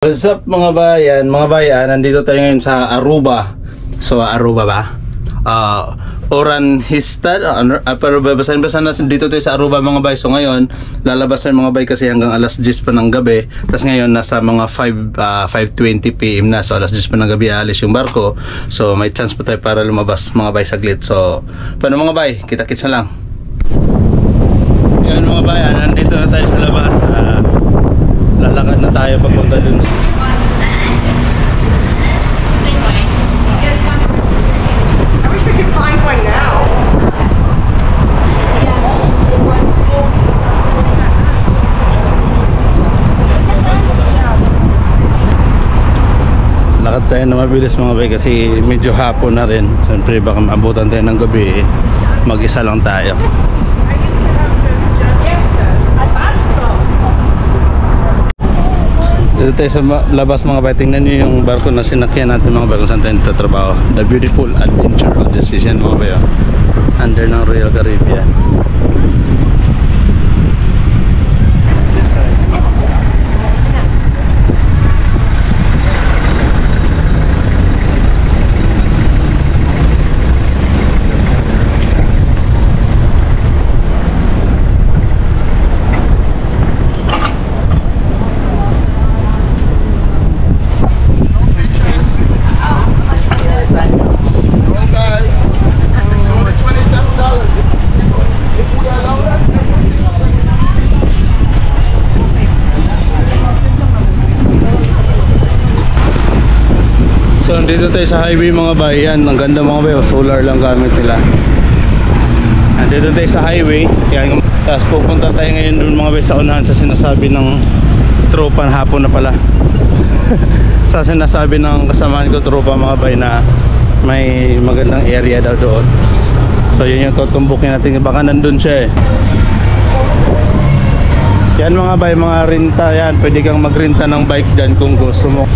What's up mga bayan? Mga bayan, nandito tayo ngayon sa Aruba. So Aruba ba? Oranjestad. Pero babasahin na dito tayo sa Aruba mga bay. So ngayon, lalabas na mga bay kasi hanggang alas 10 pa ng gabi. Tapos ngayon nasa mga 5:20 PM na. So alas 10 pa ng gabi aalis yung barko. So may chance pa tayo para lumabas mga bay saglit. So paano mga bay? Kita-kits na lang. Yan mga bayan, nandito na tayo sa labas. Lalakad na tayo papunta dun. I wish we could find one now. Lakad tayo na mabilis mga bay kasi medyo hapon na rin. Siyempre baka maabutan tayo ng gabi. Mag-isa lang tayo. Dito tayo sa labas mga bay. Tingnan nyo yung barko na sinakyan natin mga bay kung saan tayo nagtatrabaho. The Beautiful Adventure of the Seas mga bay. Under ng Royal Caribbean. So dito tayo sa highway mga bayan. Ang ganda mga bayo, solar lang gamit nila. Dito tayo sa highway. Tapos pupunta tayo ngayon dun mga bayo sa unahan sa sinasabi ng tropa hapon na pala. Sa sinasabi ng kasamahan ko tropa mga bayo na may magandang area daw doon. So yun yung tutumbukin natin. Baka nandun siya eh. Yan mga bayo, mga renta yan. Pwede kang magrenta ng bike dyan kung gusto mo.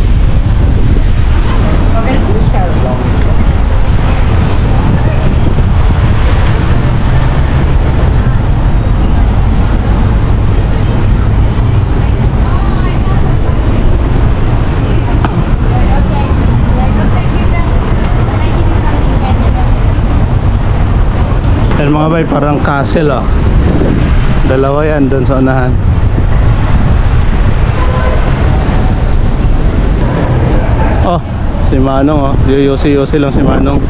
Yan mga bay, parang castle oh. Dalawa yan doon sa unahan. Oh, si Manong oh. Yosi lang si Manong.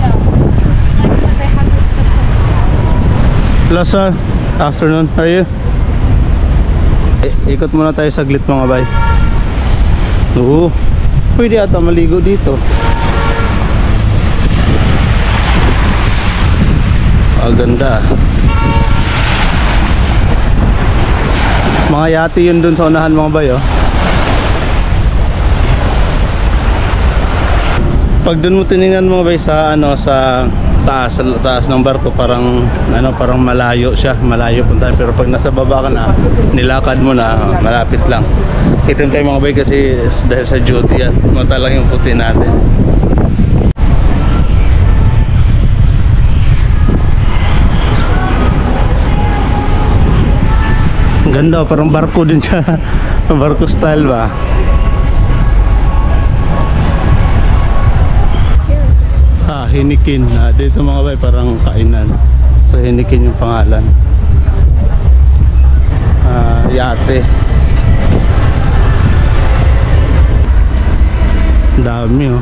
Hello sir, afternoon, how are you? Ikot muna tayo saglit mga bay. Oo, pwede ata maligo dito. Ganda. Mga yate yun dun sa unahan mga bayo. Pag dun mo tiningnan mga bay sa sa taas ng barko, parang parang malayo siya, malayo punta. Pero pag nasa baba ka na, nilakad mo na, malapit lang. Kita tayo mga bay kasi dahil sa duty yan, mata lang yung puti natin. Ganda, parang barko din siya. Barko style ba? Hinikin. Dito mga bay, parang kainan. So Hinikin yung pangalan. Yate. Dami oh.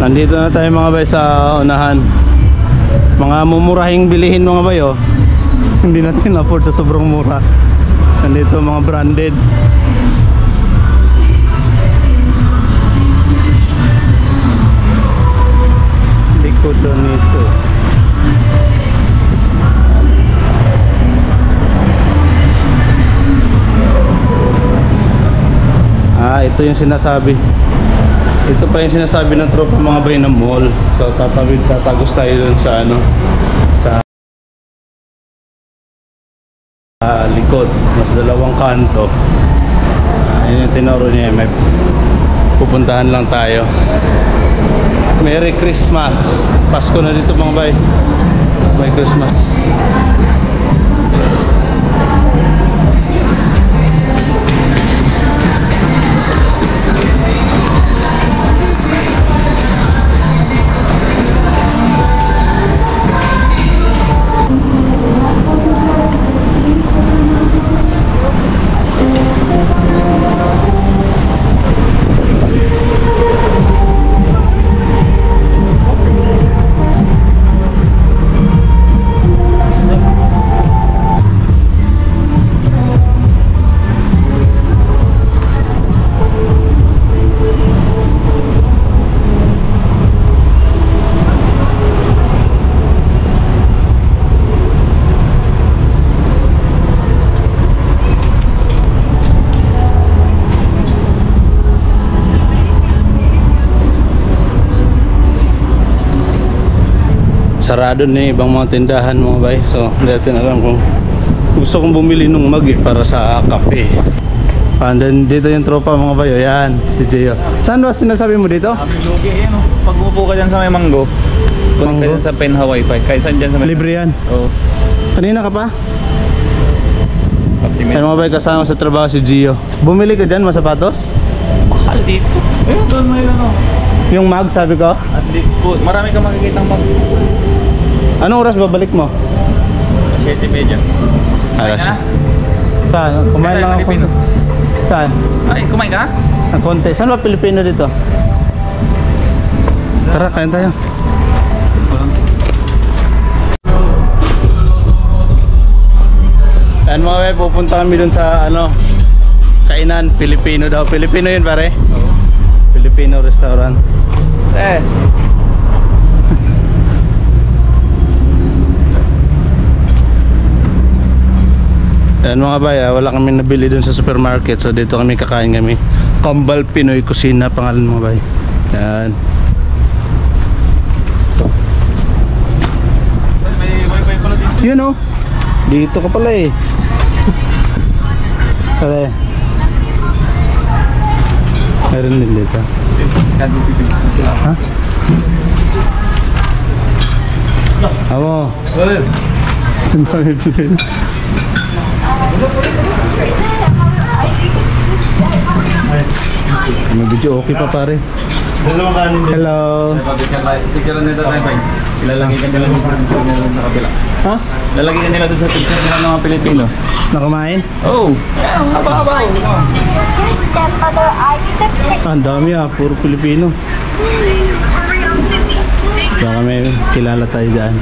Nandito na tayo mga bay sa unahan. Mga mumurahing bilihin mga bay oh. Hindi natin afford sa sobrang mura. Nandito mga branded. Likod doon nito. Ito yung sinasabi. Ito pa yung sinasabi ng tropa mga bay ng mall. So tatagos tayo dun sa sa likod, mas dalawang kanto. Yun yung tinuro niya, may pupuntahan lang tayo. Merry Christmas. Pasko na dito mga bay. Merry Christmas. Sarado na yung ibang mga tindahan mga bay. So hindi natin alam kung gusto kong bumili ng mug para sa kape. And then dito yung tropa mga bay. Yan si Gio. Saan ba sinasabi mo dito? Lugi yan, oh. Pag umupo ka dyan sa may Mango, connect ka dyan sa Penha Wi-Fi. Kahit saan dyan sa may... Libre yan. Oo. Kanina ka pa? 50 Ay minutes. mga bay, kasama sa trabaho si Gio. Bumili ka dyan mga sapatos? Mahal dito. Ayun, doon may ano. Yung mug sabi ko. At least food. Marami kang makikita ang mag... Anong oras babalik mo? 7:30. Alas. Ka na? Saan? Kumain lang ako. Pilipino. Saan? Ay, kumain ka na? Ang konti. Saan ba Pilipino dito? Tara, kain tayo. Ayan mga bay, pupunta kami dun sa ano, kainan, Pilipino daw. Pilipino yun pare? Oo. Filipino restaurant. Ayan mga bay, wala kami nabili dun sa supermarket. So dito kami kakain kami. Kambal Pinoy Kusina pangalan mga bay. Ayan. May Wi-Fi pala dito. Yun o. Dito ka pala eh. Pare. Meron din dito. Ha? Amo. Saan ba bibili? May video okay pa pare. Hello. Siguro nila tayo ba? Ilalagay ka nila sa kabila. Ha? Lalagay ka nila doon sa picture nila ng mga Pilipino. Nakumain? Oh! Haba-haba! Your stepmother, I be the princess. Ang dami ah, puro Pilipino. So kami kilala tayo dyan.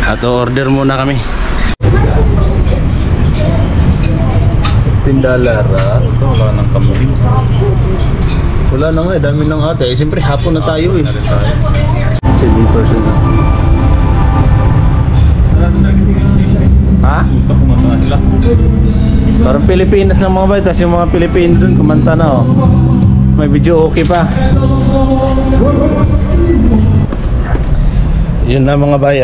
At order muna kami. $15 ah. Ito, wala nang kambing. Wala na nga eh, dami ng ate. Eh, siyempre hapon na tayo eh. 7% na. Ha? Pumunta na sila. Parang Pilipinas ng mga bay, tapos yung mga Pilipino dun kumanta na oh. May video okay pa. Yun na mga bay,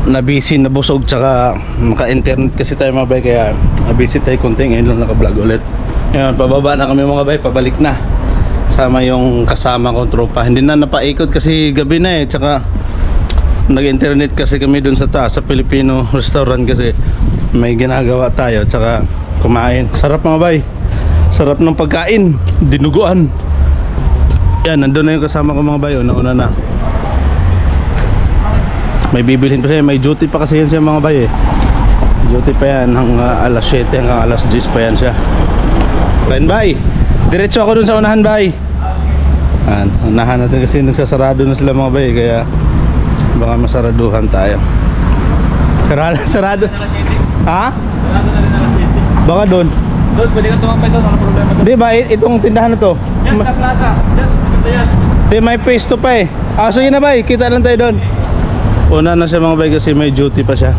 na-busy, nabusog, tsaka maka-internet kasi tayo mga bay, kaya na-busy tayo konti, ngayon lang naka-vlog ulit. Ngayon, pababa na kami mga bay, pabalik na. Sama yung kasama kong tropa. Hindi na napaikot kasi gabi na eh, tsaka nag-internet kasi kami dun sa taas, sa Filipino restaurant kasi may ginagawa tayo, tsaka kumain. Sarap mga bay, sarap ng pagkain, dinuguan. Yan, nandun na yung kasama ko mga bay, una-una na. May bibilhin pa siya, may duty pa kasi yan siya mga bay eh. Duty pa yan hanggang alas 7 hanggang alas 10 pa yan siya. Kain bay, diretso ako dun sa unahan bay. Yan, unahan natin kasi nagsasarado na sila mga bay, kaya baka masaraduhan tayo. Sarado. Ha? Baka doon. Doon, pwede ka tumampay doon, wala problema doon. Di ba itong tindahan na to? Yan, sa plaza. Yan, ito yan. Di, may face to pa eh. Ah, sige na bay, kita lang tayo doon. Una na siya mga bay kasi may duty pa siya.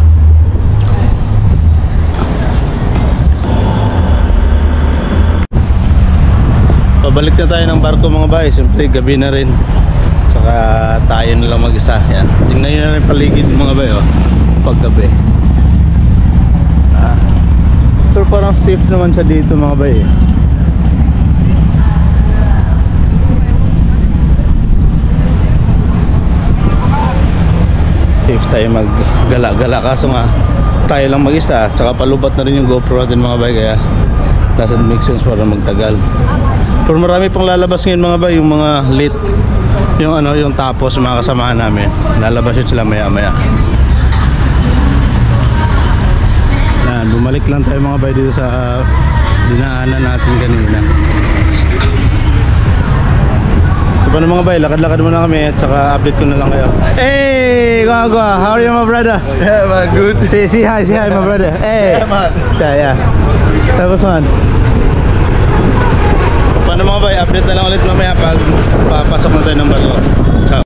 Pabalik na tayo ng barko mga bay. Siyempre gabi na rin. Saka tayo na lang mag-isa. Yan. Tingnan nyo na yung paligid mga bay oh. Paggabi. Pero parang safe naman siya dito mga bay eh. Safe tayo maggala-gala, kaso nga tayo lang mag-isa, tsaka palubat na rin yung GoPro natin mga bay, kaya doesn't make sense para magtagal. Pero marami pang lalabas ngayon mga bay, yung mga late, yung ano, yung tapos mga kasamahan namin, lalabas yun sila maya maya. Yan, bumalik lang tayo mga bay dito sa dinaanan natin kanina. So paano mga bay, lakad-lakad muna kami at saka update ko na lang kayo. Hey, go, how are you my brother? Yeah, man, good. See hi my brother. Hey. Yeah, man. Yeah. Tapos man. Paano mga bay, update na lang ulit mamaya pag papasok na tayo ng bago. Ciao.